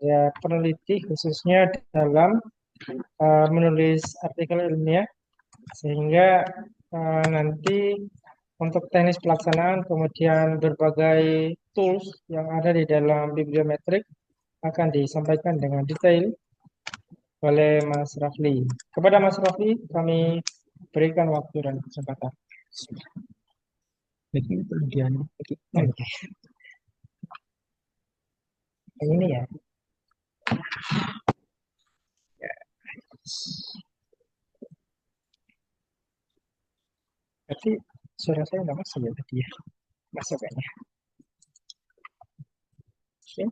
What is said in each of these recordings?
ya peneliti khususnya dalam menulis artikel ilmiah sehingga nanti untuk teknis pelaksanaan kemudian berbagai tools yang ada di dalam bibliometrik akan disampaikan dengan detail oleh Mas Rafli. Kepada Mas Rafli kami berikan waktu dan kesempatan. Begini penelitiannya. Yang ini ya. Berarti suara saya nggak masuk ya tadi ya? Masuk kayaknya. Oke.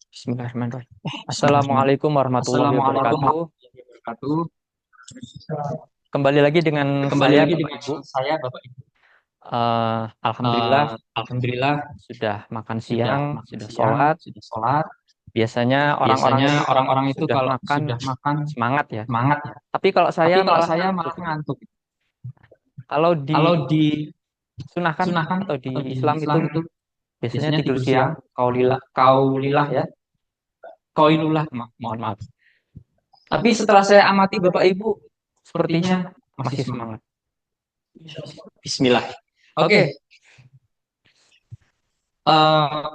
Bismillahirrahmanirrahim. Bismillahirrahmanirrahim. Assalamualaikum warahmatullahi Assalamualaikum wabarakatuh. warahmatullahi wabarakatuh. Kembali lagi dengan Kembali saya lagi Bapak dengan Ibu. saya Bapak Ibu. Alhamdulillah Alhamdulillah sudah makan sudah siang, makan sudah siang, sholat. sudah sholat. Biasanya orang-orang Biasanya itu kalau orang-orang itu sudah kalau makan sudah makan semangat ya. semangat ya. Tapi kalau saya Tapi kalau malah saya ngantuk. malah ngantuk. Kalau Kalau disunahkan disunahkan atau di atau di Islam itu Islam itu biasanya biasanya tidur tidur siang, siang, kaulilah, kaulilah kaulilah ya. Koinullah, mohon maaf. Tapi setelah saya amati Bapak Ibu, sepertinya masih Masih semangat. semangat. Bismillah. Oke, Oke, eh,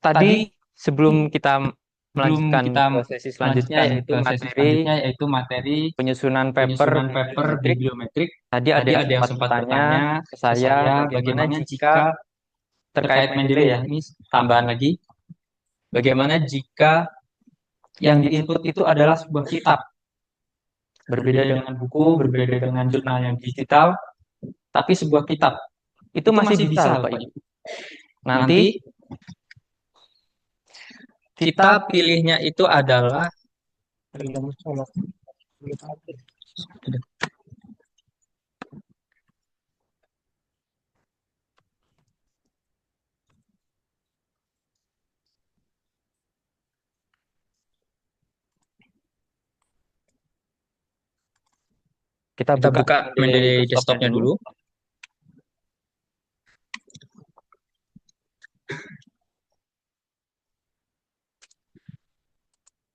tadi tadi sebelum kita sebelum melanjutkan kita ke sesi selanjutnya melanjutkan yaitu ke sesi materi selanjutnya yaitu materi penyusunan paper penyusunan paper bibliometrik. bibliometrik. Tadi ada Tadi yang ada yang sempat sempat bertanya bertanya ke ke saya saya bagaimana bagaimana jika jika terkait terkait Mendeley Mendeley ya, ya, ini tambahan tambahan lagi, bagaimana jika yang diinput itu adalah sebuah kitab, berbeda berbeda dengan dengan buku, buku, berbeda dengan jurnal yang digital, tapi sebuah kitab. itu Itu masih masih bisa bisa, Bapak Bapak Ibu. Ibu. Nanti Nanti kita kita pilihnya itu adalah kita kita buka buka Mendeley Mendeley desktopnya desktopnya dulu. dulu.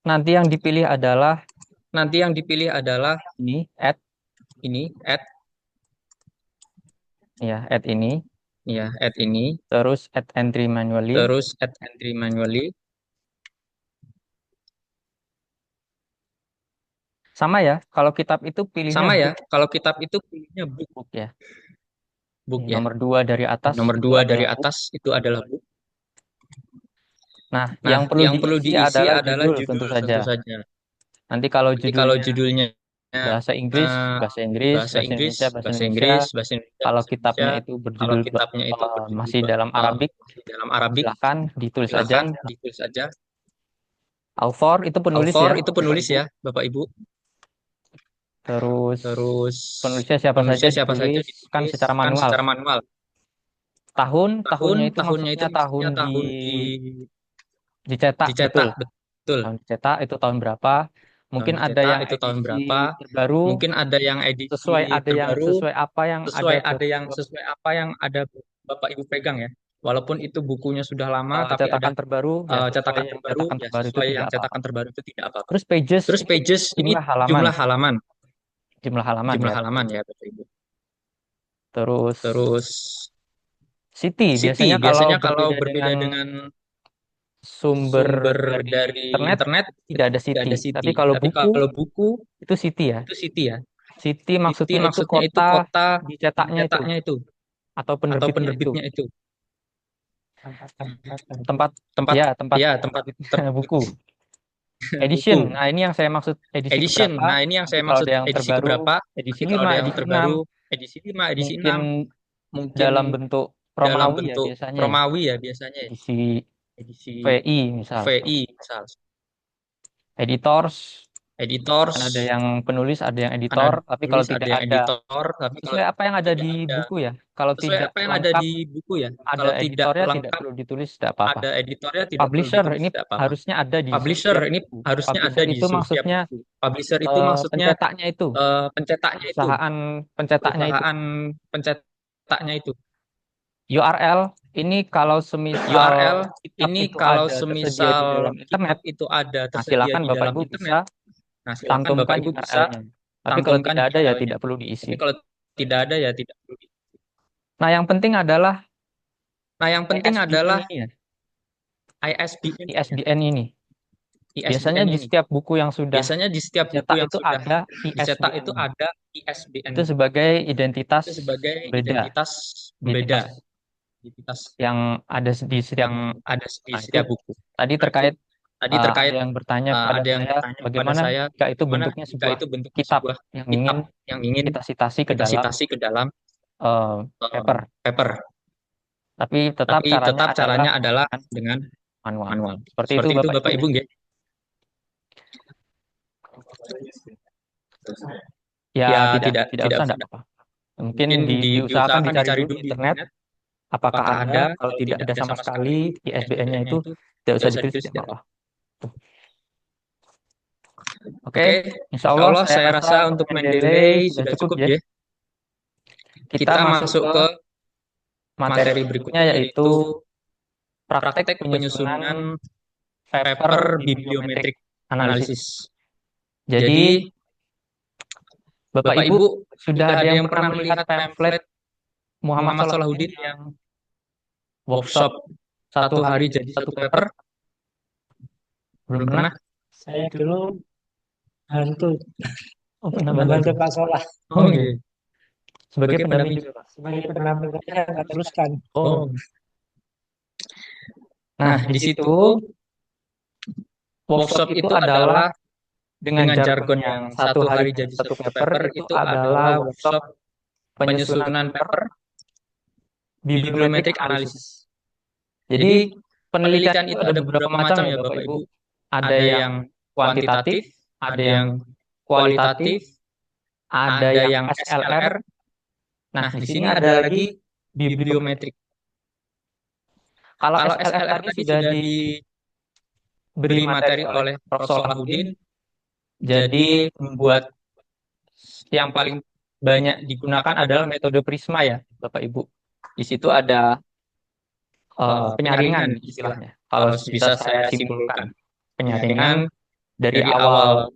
Nanti yang dipilih adalah Nanti yang dipilih adalah ini add add ya, add ini, ya, add ini, terus add entry manually. terus add entry manually. Sama ya, kalau kitab itu pilihnya Sama ya, book, kalau kitab itu pilihnya book, book ya. book ya. Nomor 2 dari atas Nomor itu dua dari adalah book. atas itu adalah book. Nah, Nah, yang perlu yang perlu diisi diisi adalah adalah judul tentu judul saja. tentu saja. Nanti kalau Nanti kalau judulnya judulnya bahasa Inggris, eh, bahasa Inggris, bahasa bahasa Inggris, Indonesia, bahasa bahasa Indonesia. Inggris, bahasa Indonesia, Kalau bahasa Indonesia. kitabnya itu Kalau berjudul kitabnya itu berjudul masih dalam Arabik, masih dalam Arabik, silahkan ditulis saja. silakan ditulis saja. Author itu penulis Author ya, itu Bapak penulis Ibu. ya, Bapak Ibu. Terus Terus penulisnya siapa saja penulisnya siapa saja dituliskan ditulis secara kan manual. secara manual. Tahunnya itu Tahunnya itu maksudnya tahun maksudnya tahun dicetak, betul. dicetak, betul. Tahun dicetak itu tahun berapa? Tahun Mungkin ada dicetak yang itu tahun edisi berapa? terbaru, Mungkin ada yang edisi terbaru, sesuai apa yang ada ke sesuai apa yang ada Bapak Ibu pegang ya. Walaupun itu bukunya sudah lama, tapi ada cetakan terbaru ya sesuai yang cetakan ya terbaru itu sesuai tidak yang apa-apa. cetakan terbaru itu tidak apa-apa. Terus pages Terus ini pages ini jumlah halaman, jumlah halaman, jumlah halaman ya. ya Bapak Ibu. Terus Terus city city biasanya kalau biasanya kalau berbeda berbeda dengan dengan sumber sumber dari dari internet internet tidak itu ada tidak city. ada Tapi city. kalau Tapi buku kalau buku itu city ya. itu city ya. City City maksudnya itu maksudnya itu kota kota dicetaknya itu dicetaknya itu atau atau penerbitnya itu. penerbitnya itu. Tempat Tempat tempat tempat terbitnya buku. Edition. buku. Nah, ini yang saya maksud edisi Edition. keberapa? Nah, ini yang Nanti saya kalau maksud ada yang edisi terbaru, keberapa? edisi Nanti kalau 5, ada yang edisi 6, terbaru, edisi 5, edisi mungkin 6, mungkin dalam bentuk dalam Romawi ya bentuk biasanya ya. Romawi ya biasanya ya. Edisi Edisi VI misal. VI misal. Editors. editors, Kan ada yang penulis, ada yang kan editor, ada tapi kalau penulis, ada tidak yang ada editor, tapi kalau sesuai apa yang ada tidak di ada buku ya. Kalau sesuai tidak apa yang ada lengkap di buku ya. ada Kalau tidak editornya tidak lengkap perlu ditulis, tidak apa-apa. ada editornya tidak perlu Publisher ditulis, ini tidak apa-apa. harusnya ada di Publisher setiap ini buku. harusnya ada Publisher di itu setiap maksudnya buku. Publisher itu maksudnya pencetaknya itu, pencetaknya itu, perusahaan pencetaknya itu. perusahaan pencetaknya itu. URL ini kalau semisal URL kitab ini itu kalau ada tersedia di semisal dalam internet, kitab itu ada nah tersedia silakan di Bapak dalam Ibu bisa internet, nah silakan Bapak cantumkan Ibu bisa URL-nya. Tapi kalau cantumkan tidak ada ya URL-nya. tidak perlu diisi. Tapi kalau tidak ada ya tidak perlu. Nah, yang penting adalah Nah, yang penting ISBN adalah ini ya, ISBN. ISBN ini. Biasanya ISBN di ini. setiap buku yang sudah Biasanya di setiap buku dicetak yang itu sudah ada dicetak ISBN. itu ada ISBN. Itu sebagai identitas Itu sebagai beda, identitas beda, identitas yang ada di setiap yang buku. ada di Nah, itu setiap buku. tadi terkait Tadi terkait ada yang bertanya kepada ada yang saya bertanya kepada bagaimana saya jika itu bagaimana bentuknya jika sebuah itu bentuknya kitab sebuah yang kitab ingin yang ingin kita citasi ke kita dalam citasi ke dalam paper. paper. Tapi tetap Tapi caranya tetap adalah caranya adalah menggunakan dengan manual. manual. Seperti itu Seperti itu Bapak Bapak Ibu. Ibu nggih. Ya, Ya tidak tidak usah, usah. tidak apa-apa. Mungkin Mungkin diusahakan diusahakan dicari dulu di internet apakah ada. Kalau tidak ada sama sekali ISBN-nya itu tidak usah ditulis, tidak apa-apa. Oke, insya Allah saya rasa untuk Mendeley sudah cukup ya. Kita masuk ke materi berikutnya yaitu praktek penyusunan paper bibliometrik analisis. Jadi Bapak Ibu sudah ada yang pernah melihat pamflet Muhammad Salahuddin yang workshop 1 hari jadi 1 paper? Belum pernah? Saya dulu hantu Oh, pernah membantu Pak Solah Oh, gitu. Sebagai pendamping juga, Pak. sebagai pendamping saya nggak teruskan. Oh. Nah, di situ workshop itu adalah dengan jargon yang 1 hari jadi 1 paper itu adalah workshop penyusunan paper bibliometrik analisis. Jadi penelitian itu ada beberapa macam ya Bapak Ibu. Ada yang kuantitatif, ada yang kualitatif, ada yang SLR. Nah, di sini ada lagi bibliometrik. Kalau SLR ini sudah diberi materi oleh Prof. Salahuddin, jadi membuat yang paling banyak digunakan adalah metode Prisma ya, Bapak Ibu. Di situ ada penyaringan istilahnya. Kalau bisa saya simpulkan, penyaringan dari awal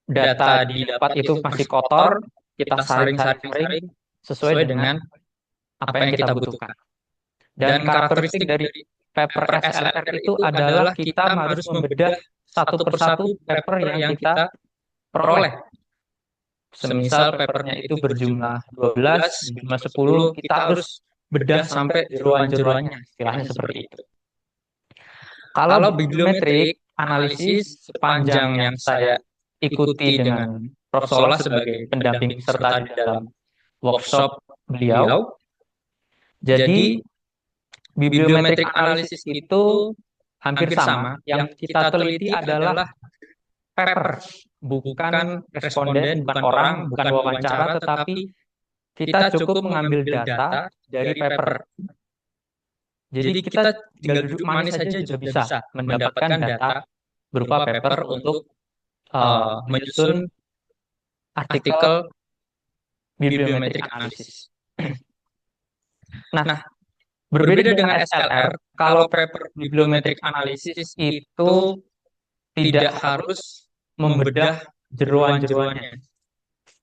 data didapat itu masih kotor, kita saring-saring sesuai dengan apa yang kita butuhkan. Dan karakteristik dari paper SLR itu adalah kita harus membedah satu persatu paper yang kita peroleh. Semisal papernya itu berjumlah 12, berjumlah 10, kita harus bedah sampai jeroan-jeroannya, istilahnya seperti itu. Kalau bibliometrik analisis sepanjang yang saya ikuti dengan Prof. Solah sebagai pendamping peserta di dalam workshop beliau, jadi bibliometrik analisis itu hampir sama. Yang kita teliti adalah paper, bukan responden, bukan orang, bukan wawancara, tetapi kita cukup mengambil data dari paper. Jadi kita tinggal duduk manis saja juga bisa mendapatkan data berupa paper untuk menyusun artikel bibliometrik analisis. Nah, berbeda dengan SLR, kalau paper bibliometrik analisis itu tidak harus membedah jeroan-jeroannya.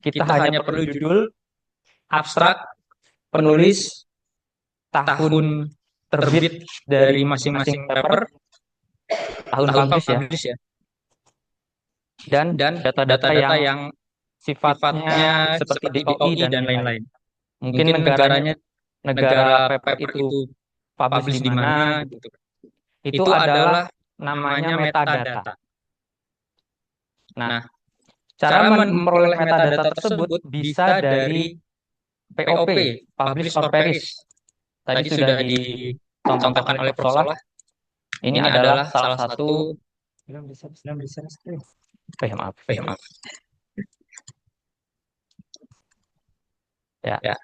Kita hanya perlu judul, abstrak, penulis, tahun terbit dari masing-masing paper, tahun publish ya, dan data-data yang sifatnya seperti DOI dan lain-lain. Mungkin negara paper itu publish di mana, gitu. Itu adalah namanya metadata. Nah, cara memperoleh metadata tersebut bisa dari POP, Publish or Perish. Tadi sudah dicontohkan oleh Prof. Solah. Ini adalah salah satu Belum bisa. ya maaf. maaf. Ya. Ya.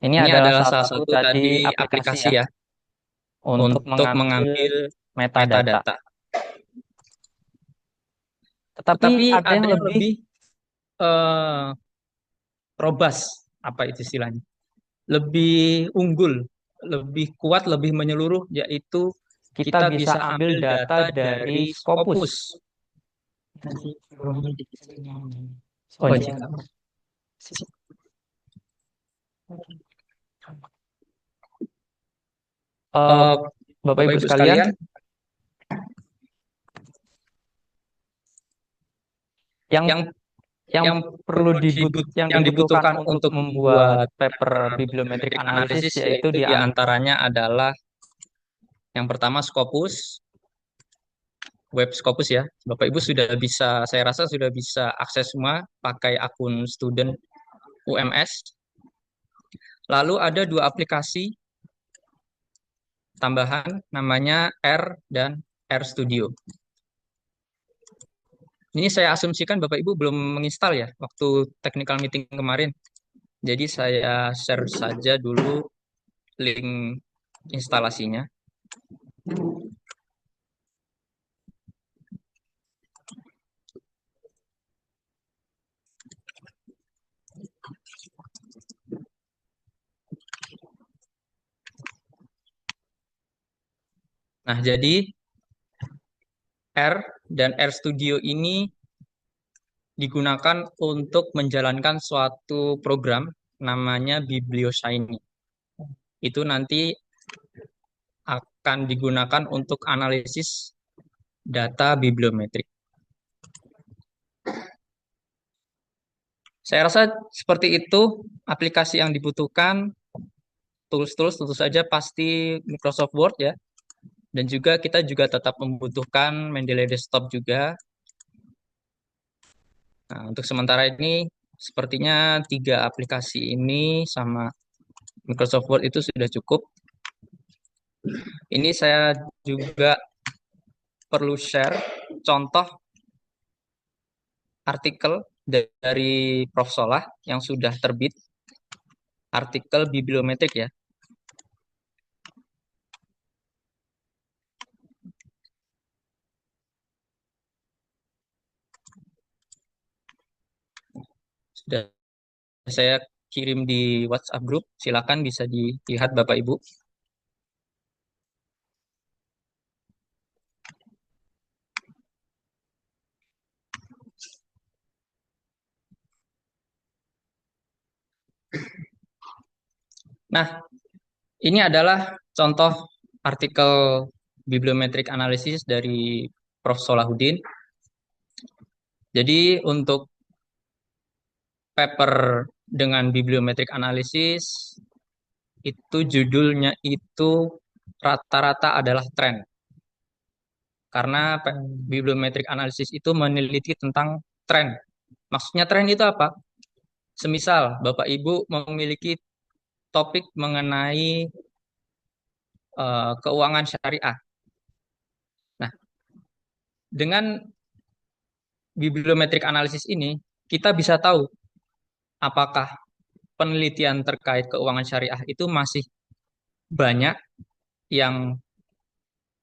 Ini Ini adalah adalah salah salah satu satu tadi tadi aplikasi aplikasi ya ya untuk untuk mengambil mengambil metadata. metadata. Tetapi Tetapi ada ada yang yang lebih lebih eh, robust, apa itu istilahnya? Lebih unggul, lebih kuat, lebih menyeluruh, yaitu kita kita bisa bisa ambil ambil data data dari dari Scopus. Scopus. Oh, Oh, iya. Eh, Bapak Ibu Bapak Ibu sekalian, sekalian, yang yang yang yang perlu yang yang dibutuhkan dibutuhkan untuk untuk membuat membuat paper bibliometric bibliometric analysis analisis yaitu yaitu diantaranya adalah yang pertama Scopus, web Scopus ya. Bapak Ibu sudah bisa, saya rasa sudah bisa akses semua pakai akun student UMS. Lalu ada dua aplikasi tambahan namanya R dan R Studio. Ini saya asumsikan Bapak Ibu belum menginstal ya waktu technical meeting kemarin. Jadi saya share saja dulu link instalasinya. Nah, jadi R dan R Studio ini digunakan untuk menjalankan suatu program namanya BiblioShiny. Itu nanti akan digunakan untuk analisis data bibliometrik. Saya rasa seperti itu aplikasi yang dibutuhkan, tools-tools tentu saja pasti Microsoft Word ya. Dan juga kita juga tetap membutuhkan Mendeley Desktop juga. Nah, untuk sementara ini sepertinya 3 aplikasi ini sama Microsoft Word itu sudah cukup. Ini saya juga perlu share contoh artikel dari Prof. Solah yang sudah terbit, artikel bibliometrik ya. Sudah saya kirim di WhatsApp group, silakan bisa dilihat Bapak Ibu. Nah, ini adalah contoh artikel bibliometrik analisis dari Prof. Solahuddin. Jadi untuk paper dengan bibliometrik analisis itu judulnya itu rata-rata adalah tren. Karena bibliometrik analisis itu meneliti tentang tren. Maksudnya tren itu apa? Semisal Bapak Ibu memiliki topik mengenai keuangan syariah. Nah, dengan bibliometrik analisis ini kita bisa tahu apakah penelitian terkait keuangan syariah itu masih banyak yang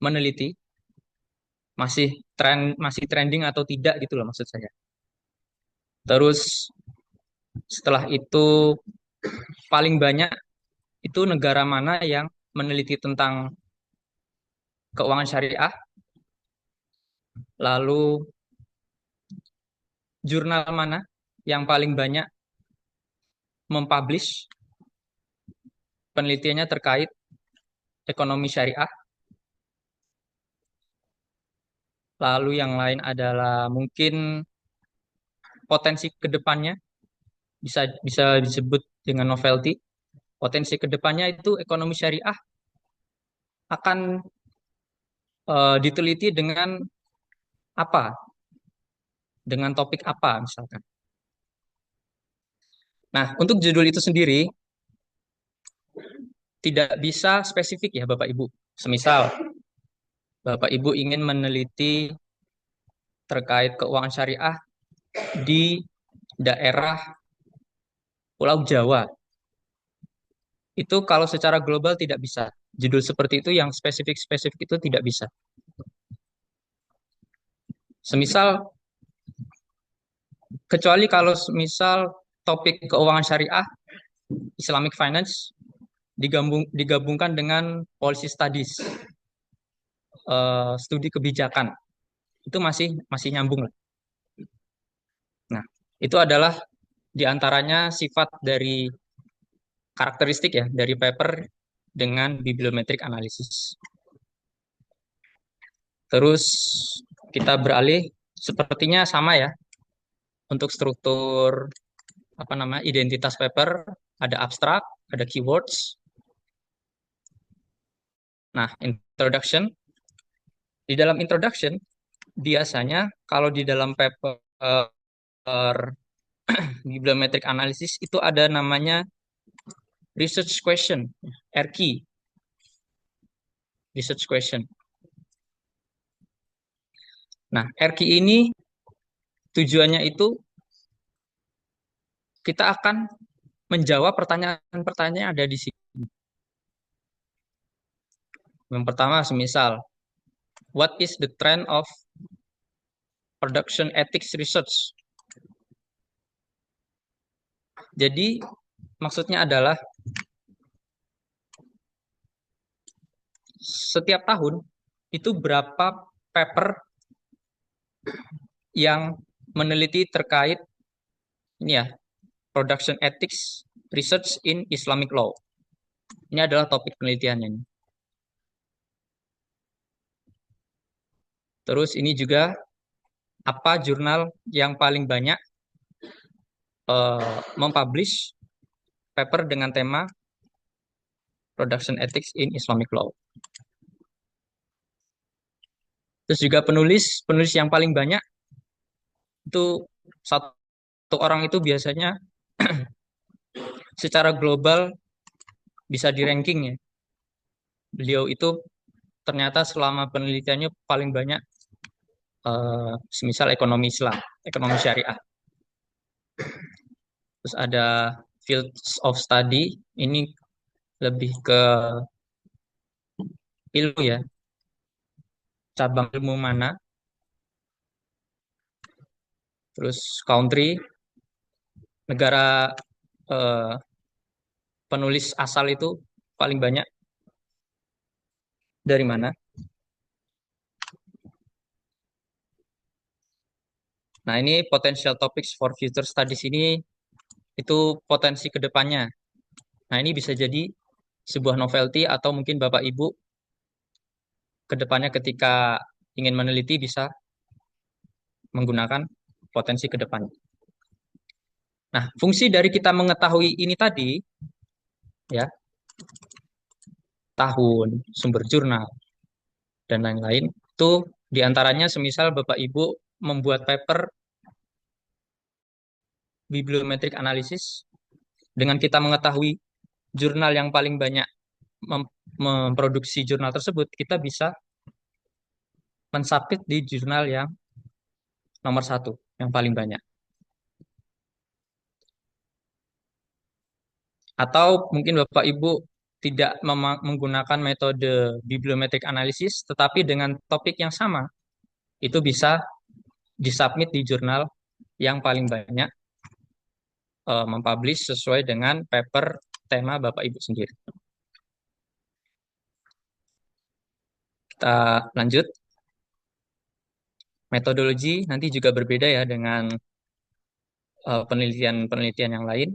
meneliti, masih trending atau tidak gitu loh maksud saya. Terus setelah itu paling banyak itu negara mana yang meneliti tentang keuangan syariah, lalu jurnal mana yang paling banyak mempublish penelitiannya terkait ekonomi syariah, lalu yang lain adalah mungkin potensi kedepannya bisa bisa disebut dengan novelty. Potensi kedepannya itu ekonomi syariah akan diteliti dengan apa, dengan topik apa misalkan. Nah, untuk judul itu sendiri tidak bisa spesifik ya Bapak Ibu. Semisal Bapak Ibu ingin meneliti terkait keuangan syariah di daerah Pulau Jawa. Itu kalau secara global tidak bisa. Judul seperti itu yang spesifik-spesifik itu tidak bisa. Semisal, kecuali kalau misal topik keuangan syariah, Islamic Finance, digabungkan dengan policy studies, studi kebijakan, itu masih nyambung lah. Nah, itu adalah diantaranya sifat dari karakteristik ya dari paper dengan bibliometric analysis. Terus kita beralih, sepertinya sama ya untuk struktur apa namanya identitas paper, ada abstrak, ada keywords. Nah, introduction. Di dalam introduction biasanya kalau di dalam paper bibliometric analysis itu ada namanya research question, RQ, research question. Nah, RQ ini tujuannya itu kita akan menjawab pertanyaan-pertanyaan yang ada di sini. Yang pertama, semisal, what is the trend of production ethics research? Jadi, maksudnya adalah setiap tahun itu berapa paper yang meneliti terkait ini ya, production ethics research in Islamic law. Ini adalah topik penelitiannya. Terus ini juga apa jurnal yang paling banyak mempublish paper dengan tema production ethics in Islamic law. Terus juga penulis yang paling banyak itu satu orang itu biasanya secara global bisa di ranking ya. Beliau itu ternyata selama penelitiannya paling banyak semisal ekonomi Islam, ekonomi syariah. Terus ada fields of study, ini lebih ke ilmu ya, cabang ilmu mana. Terus country, negara penulis asal itu paling banyak dari mana. Nah, ini potential topics for future studies ini itu potensi ke depannya. Nah, ini bisa jadi sebuah novelty atau mungkin Bapak Ibu ke depannya ketika ingin meneliti bisa menggunakan potensi ke depan. Nah, fungsi dari kita mengetahui ini tadi ya, tahun, sumber jurnal dan lain-lain itu diantaranya semisal Bapak Ibu membuat paper bibliometric analysis dengan kita mengetahui jurnal yang paling banyak memproduksi jurnal tersebut, kita bisa mensubmit di jurnal yang nomor 1, yang paling banyak. Atau mungkin Bapak Ibu tidak menggunakan metode bibliometric analysis, tetapi dengan topik yang sama, itu bisa disubmit di jurnal yang paling banyak mempublish sesuai dengan paper tema Bapak Ibu sendiri. Kita lanjut. Metodologi nanti juga berbeda ya dengan penelitian-penelitian yang lain.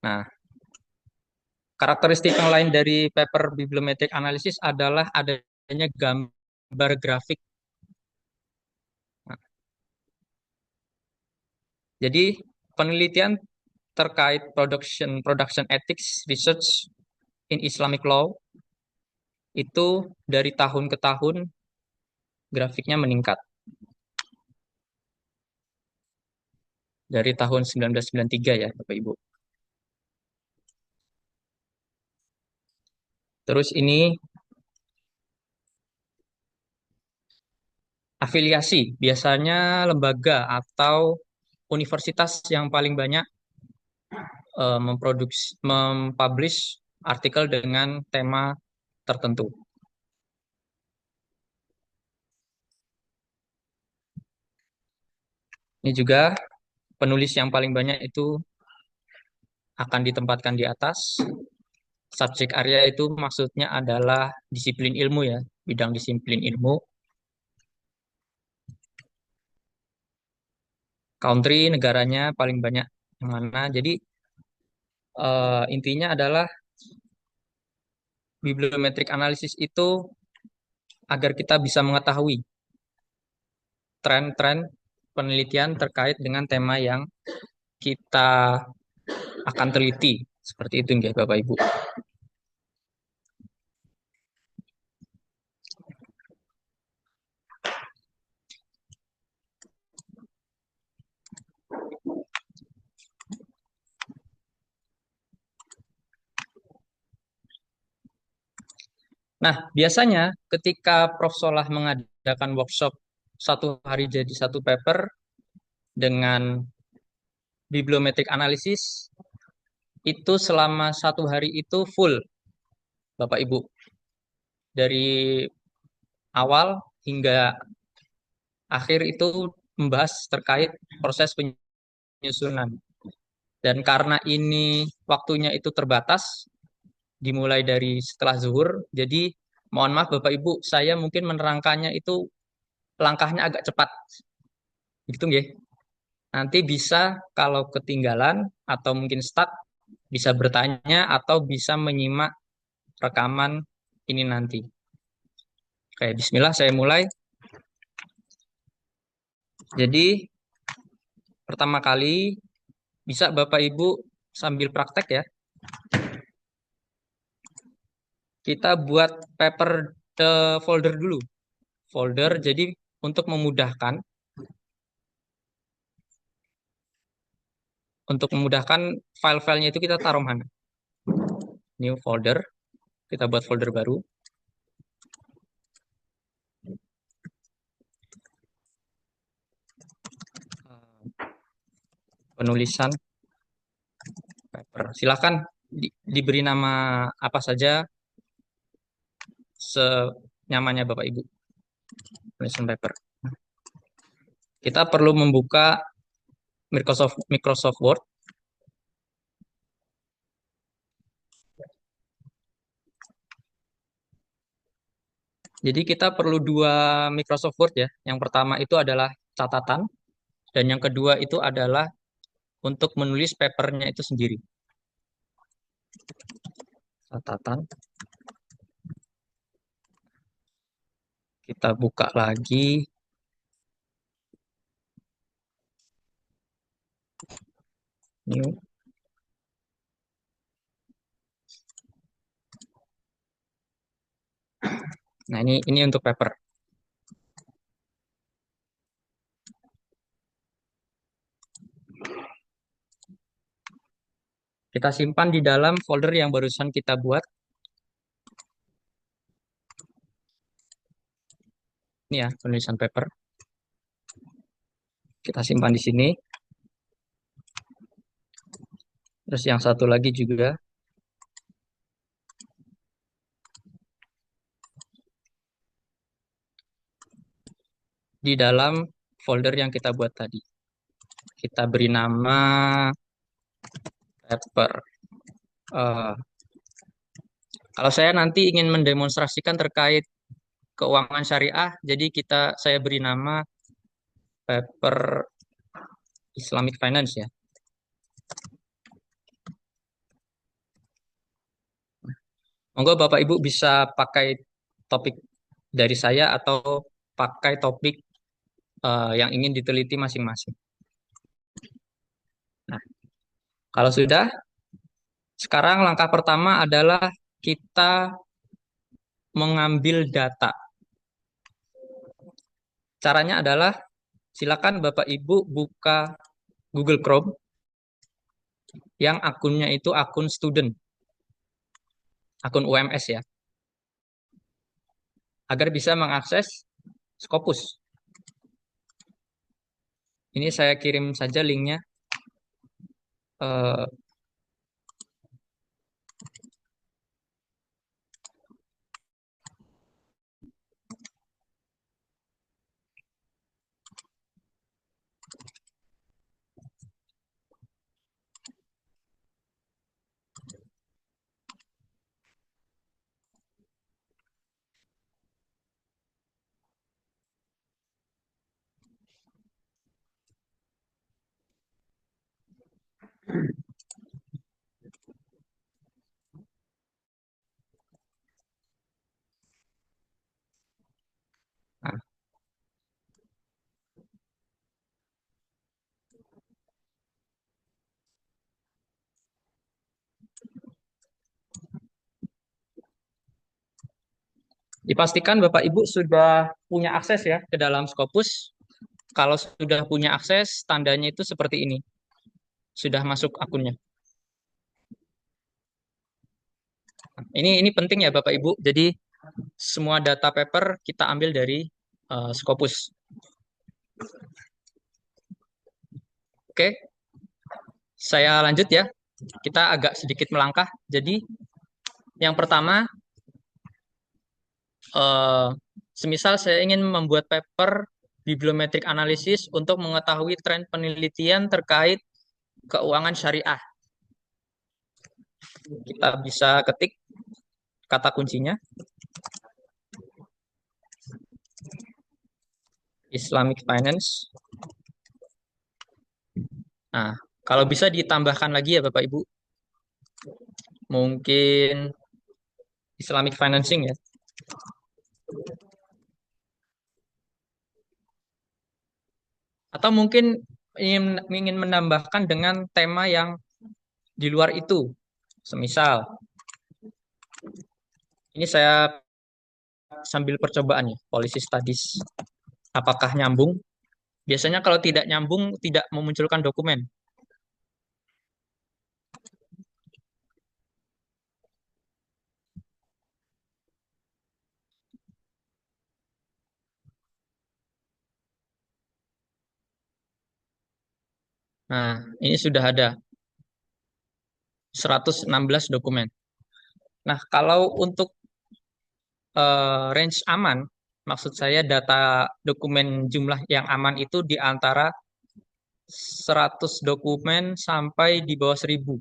Nah, karakteristik yang lain dari paper bibliometric analysis adalah adanya gambar grafik. Nah, jadi penelitian terkait production ethics research in Islamic law itu dari tahun ke tahun grafiknya meningkat. Dari tahun 1993 ya, Bapak Ibu. Terus ini afiliasi, biasanya lembaga atau universitas yang paling banyak mempublish artikel dengan tema tertentu. Ini juga penulis yang paling banyak itu akan ditempatkan di atas. Subjek area itu maksudnya adalah disiplin ilmu ya, bidang disiplin ilmu. Country negaranya paling banyak yang mana. Jadi intinya adalah bibliometrik analisis itu agar kita bisa mengetahui tren-tren penelitian terkait dengan tema yang kita akan teliti. Seperti itu ya Bapak Ibu. Nah, biasanya ketika Prof. Solah mengadakan workshop 1 hari jadi 1 paper dengan bibliometrik analisis, itu selama 1 hari itu full, Bapak Ibu. Dari awal hingga akhir itu membahas terkait proses penyusunan. Dan karena ini waktunya itu terbatas, dimulai dari setelah zuhur, jadi mohon maaf Bapak Ibu, saya mungkin menerangkannya itu langkahnya agak cepat. Gitu nggih. Nanti bisa kalau ketinggalan atau mungkin stuck, bisa bertanya atau bisa menyimak rekaman ini nanti. Oke, bismillah saya mulai. Jadi pertama kali bisa Bapak Ibu sambil praktek ya. Kita buat paper folder dulu. Folder jadi untuk memudahkan file-filenya itu kita taruh mana. New folder. Kita buat folder baru. Penulisan paper. Silakan diberi nama apa saja senyamannya Bapak Ibu. Penulisan paper. Kita perlu membuka Microsoft Word. Jadi kita perlu 2 Microsoft Word ya. Yang pertama itu adalah catatan dan yang kedua itu adalah untuk menulis papernya itu sendiri. Catatan. Kita buka lagi. New. Nah, ini untuk paper. Kita simpan di dalam folder yang barusan kita buat. Ini ya, penulisan paper. Kita simpan di sini. Terus yang satu lagi juga. Di dalam folder yang kita buat tadi. Kita beri nama paper. Kalau saya nanti ingin mendemonstrasikan terkait keuangan syariah, jadi saya beri nama paper Islamic Finance ya. Monggo Bapak Ibu bisa pakai topik dari saya atau pakai topik yang ingin diteliti masing-masing. Nah, kalau sudah, sekarang langkah pertama adalah kita mengambil data. Caranya adalah silakan Bapak Ibu buka Google Chrome yang akunnya itu akun student, akun UMS ya, agar bisa mengakses Scopus. Ini saya kirim saja linknya. Eh, nah, dipastikan Bapak Ibu sudah punya akses ya ke dalam Scopus. Kalau sudah punya akses, tandanya itu seperti ini. Sudah masuk akunnya. Ini penting ya Bapak Ibu. Jadi semua data paper kita ambil dari Scopus. Oke, saya lanjut ya. Kita agak sedikit melangkah. Jadi yang pertama, eh, semisal saya ingin membuat paper bibliometric analysis untuk mengetahui tren penelitian terkait keuangan syariah. Kita bisa ketik kata kuncinya Islamic Finance. Nah, kalau bisa ditambahkan lagi ya Bapak Ibu, mungkin Islamic Financing ya. Atau mungkin ingin menambahkan dengan tema yang di luar itu. Semisal, ini saya sambil percobaan ya, policy studies. Apakah nyambung? Biasanya kalau tidak nyambung, tidak memunculkan dokumen. Nah, ini sudah ada 116 dokumen. Nah, kalau untuk range aman, maksud saya data dokumen jumlah yang aman itu di antara 100 dokumen sampai di bawah 1000.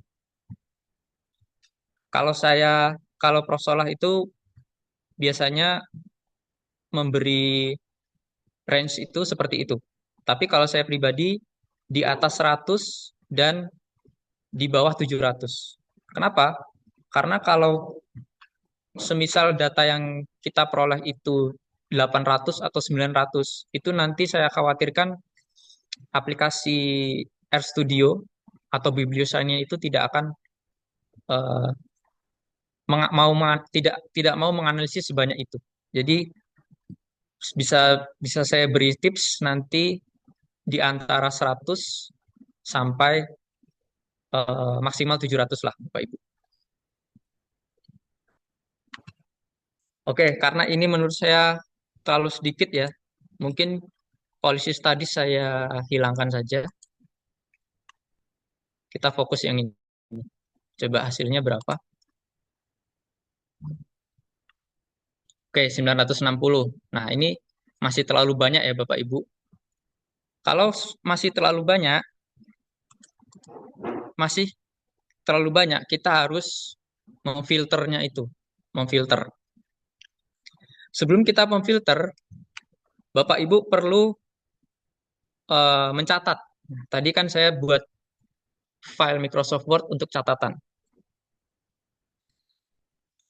Kalau kalau Prosolah itu biasanya memberi range itu seperti itu. Tapi kalau saya pribadi di atas 100 dan di bawah 700. Kenapa? Karena kalau semisal data yang kita peroleh itu 800 atau 900, itu nanti saya khawatirkan aplikasi RStudio atau bibliosanya itu tidak akan eh, tidak mau menganalisis sebanyak itu. Jadi bisa bisa saya beri tips nanti di antara 100 sampai maksimal 700 lah, Bapak Ibu. Oke, karena ini menurut saya terlalu sedikit ya. Mungkin policy study saya hilangkan saja. Kita fokus yang ini. Coba hasilnya berapa? Oke, 960. Nah, ini masih terlalu banyak ya Bapak Ibu. Kalau masih terlalu banyak, masih terlalu banyak, kita harus memfilternya itu. Memfilter. Sebelum kita memfilter, Bapak Ibu perlu mencatat. Tadi kan saya buat file Microsoft Word untuk catatan.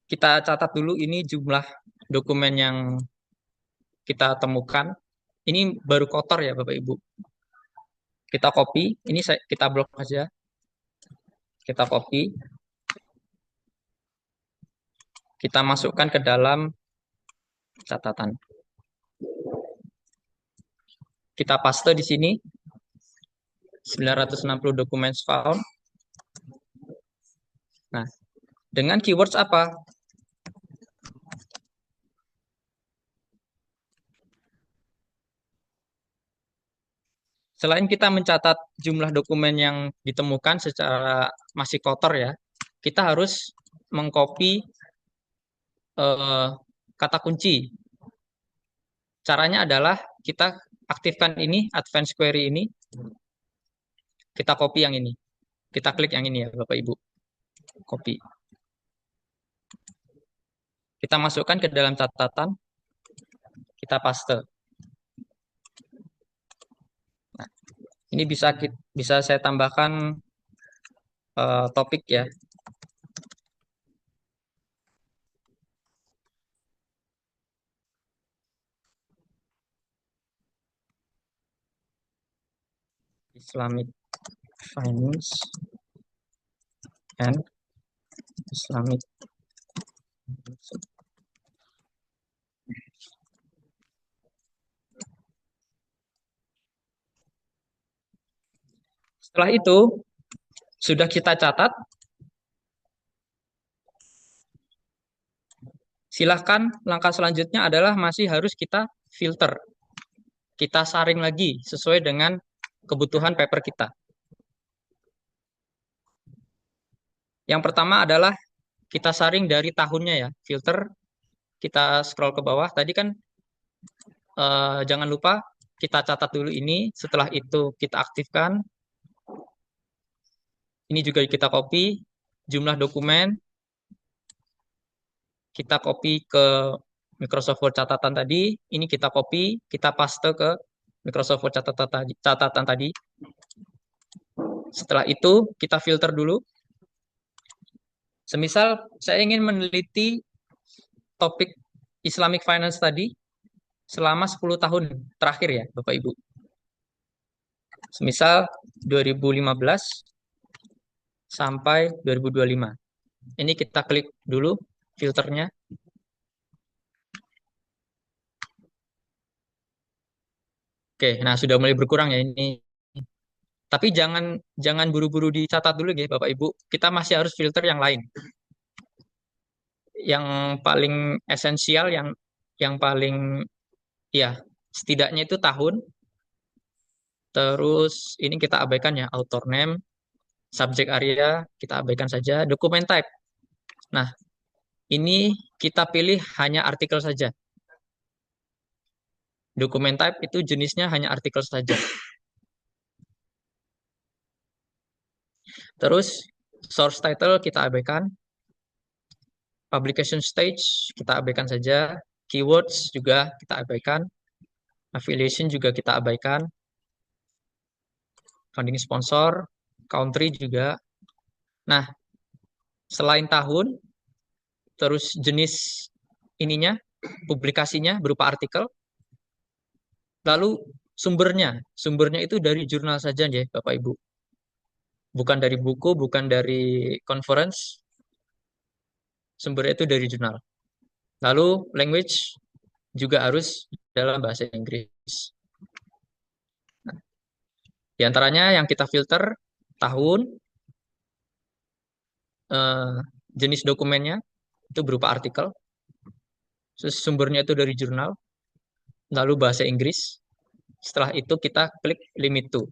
Kita catat dulu ini jumlah dokumen yang kita temukan. Ini baru kotor ya Bapak Ibu. Kita copy, kita blok aja. Kita copy, kita masukkan ke dalam catatan. Kita paste di sini 960 documents found. Nah, dengan keywords apa? Selain kita mencatat jumlah dokumen yang ditemukan secara masih kotor ya, kita harus mengcopy eh, kata kunci. Caranya adalah kita aktifkan ini, advanced query ini, kita copy yang ini. Kita klik yang ini ya, Bapak Ibu. Copy. Kita masukkan ke dalam catatan, kita paste. Nah, ini bisa saya tambahkan topik ya. Islamic Finance and Islamic. Setelah itu, sudah kita catat, silahkan langkah selanjutnya adalah masih harus kita filter. Kita saring lagi sesuai dengan kebutuhan paper kita. Yang pertama adalah kita saring dari tahunnya ya, filter. Kita scroll ke bawah. Tadi kan jangan lupa kita catat dulu ini. Setelah itu kita aktifkan. Ini juga kita copy. Jumlah dokumen. Kita copy ke Microsoft Word catatan tadi. Ini kita copy. Kita paste ke Microsoft Word catatan tadi. Setelah itu kita filter dulu. Semisal saya ingin meneliti topik Islamic Finance tadi selama 10 tahun terakhir ya, Bapak Ibu. Semisal 2015 sampai 2025. Ini kita klik dulu filternya. Oke, nah sudah mulai berkurang ya ini. Tapi jangan buru-buru dicatat dulu ya, Bapak Ibu. Kita masih harus filter yang lain. Yang paling esensial, yang paling ya setidaknya itu tahun. Terus ini kita abaikan ya, author name, subject area kita abaikan saja, dokumen type. Nah, ini kita pilih hanya artikel saja. Dokumen type itu jenisnya hanya artikel saja. Terus source title kita abaikan. Publication stage kita abaikan saja. Keywords juga kita abaikan. Affiliation juga kita abaikan. Funding sponsor, country juga. Nah, selain tahun, terus jenis ininya, publikasinya berupa artikel. Lalu sumbernya itu dari jurnal saja ya, Bapak Ibu. Bukan dari buku, bukan dari conference. Sumbernya itu dari jurnal. Lalu language juga harus dalam bahasa Inggris. Nah, di antaranya yang kita filter tahun, eh, jenis dokumennya itu berupa artikel, sumbernya itu dari jurnal, lalu bahasa Inggris. Setelah itu kita klik limit to.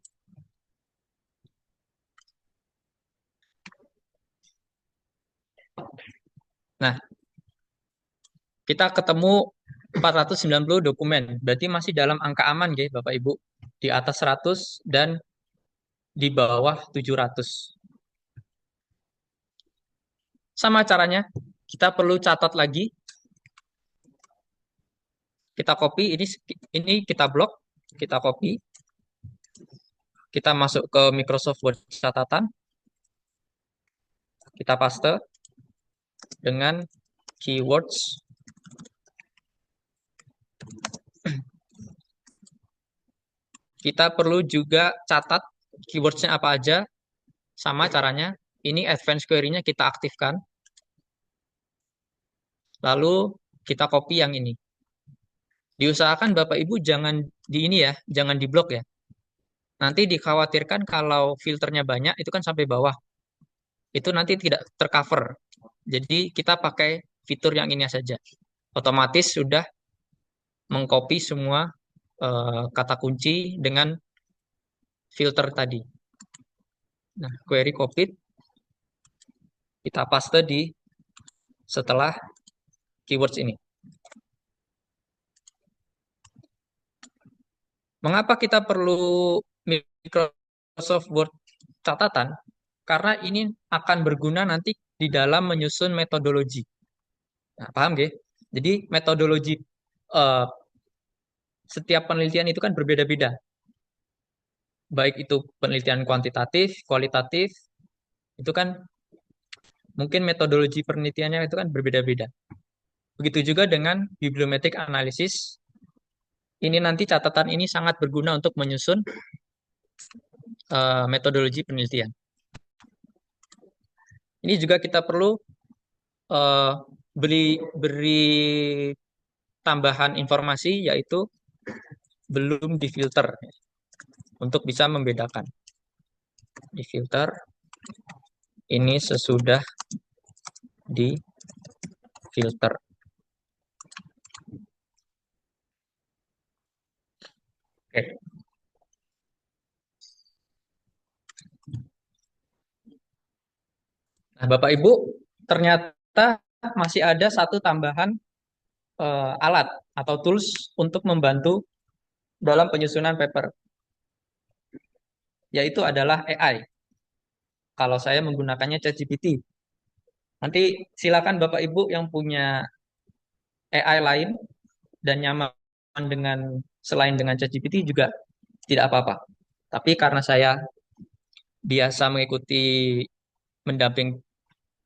Nah, kita ketemu 490 dokumen. Berarti masih dalam angka aman ya Bapak Ibu. Di atas 100 dan di bawah 700. Sama caranya, kita perlu catat lagi. Kita copy, ini kita blok, kita copy. Kita masuk ke Microsoft Word catatan. Kita paste dengan keywords. Kita perlu juga catat keywordsnya apa aja. Sama caranya, ini advanced query-nya kita aktifkan. Lalu kita copy yang ini. Diusahakan Bapak Ibu jangan di ini ya, jangan di blok ya. Nanti dikhawatirkan kalau filternya banyak, itu kan sampai bawah. Itu nanti tidak tercover. Jadi kita pakai fitur yang ini saja. Otomatis sudah mengcopy semua kata kunci dengan filter tadi. Nah, query copied kita paste di setelah keywords ini. Mengapa kita perlu Microsoft Word catatan? Karena ini akan berguna nanti di dalam menyusun metodologi. Nah, paham gak? Jadi metodologi eh, setiap penelitian itu kan berbeda-beda. Baik itu penelitian kuantitatif, kualitatif, itu kan mungkin metodologi penelitiannya itu kan berbeda-beda. Begitu juga dengan bibliometric analysis. Ini nanti catatan ini sangat berguna untuk menyusun metodologi penelitian. Ini juga kita perlu eh, beri tambahan informasi yaitu belum difilter untuk bisa membedakan. Difilter ini sesudah difilter. Oke. Nah, Bapak Ibu, ternyata masih ada satu tambahan alat atau tools untuk membantu dalam penyusunan paper, yaitu adalah AI. Kalau saya menggunakannya ChatGPT. Nanti silakan Bapak Ibu yang punya AI lain dan nyaman dengan selain dengan ChatGPT juga tidak apa-apa. Tapi karena saya biasa mengikuti mendamping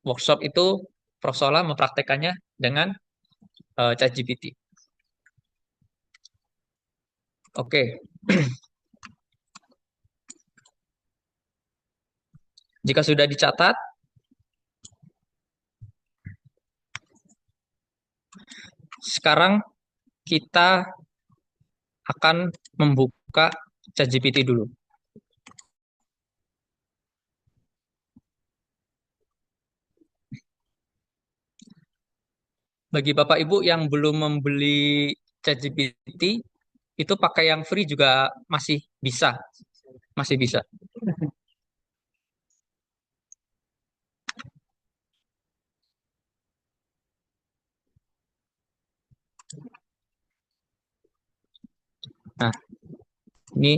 workshop itu, Prof. Sola mempraktekannya dengan ChatGPT. Oke. Jika sudah dicatat, sekarang kita akan membuka ChatGPT dulu. Bagi Bapak Ibu yang belum membeli ChatGPT, itu pakai yang free juga masih bisa. Masih bisa. Nah, ini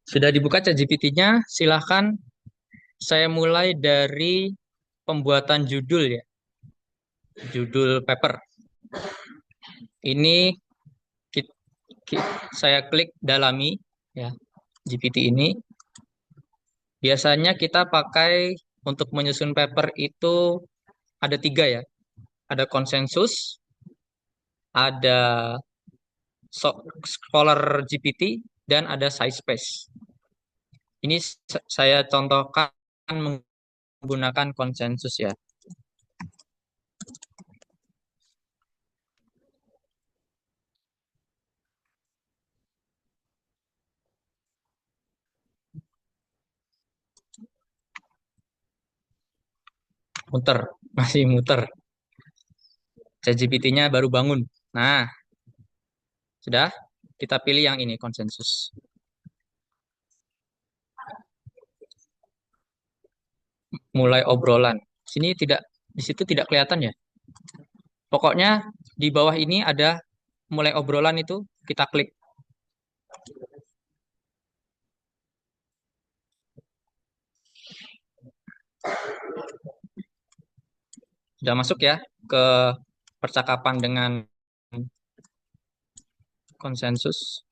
sudah dibuka ChatGPT-nya, silahkan saya mulai dari pembuatan judul ya. Judul paper. Ini saya klik dalami ya GPT ini. Biasanya kita pakai untuk menyusun paper itu ada 3 ya. Ada konsensus, ada Scholar GPT, dan ada SciSpace. Ini saya contohkan menggunakan konsensus ya. Muter, masih muter. ChatGPT-nya baru bangun. Nah, sudah kita pilih yang ini konsensus. Mulai obrolan. Di situ tidak kelihatan ya. Pokoknya di bawah ini ada mulai obrolan itu kita klik. Sudah masuk ya ke percakapan dengan konsensus.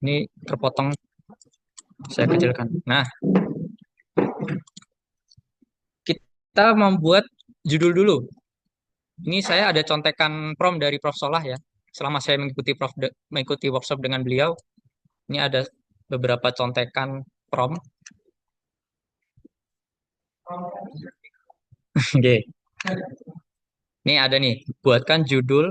Ini terpotong, saya kecilkan. Nah, kita membuat judul dulu. Ini saya ada contekan prompt dari Prof. Solah ya. Selama saya mengikuti workshop dengan beliau, ini ada beberapa contekan prompt. Oke. Ini ada nih, buatkan judul.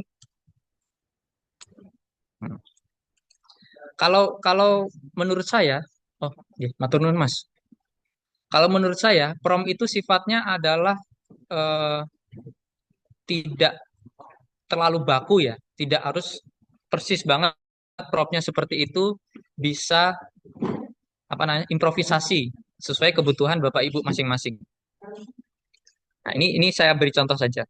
Kalau menurut saya, oh, matur nuwun Mas. Kalau menurut saya, prompt itu sifatnya adalah tidak terlalu baku ya, tidak harus persis banget propnya seperti itu, bisa apa namanya improvisasi sesuai kebutuhan Bapak Ibu masing-masing. Nah, ini saya beri contoh saja.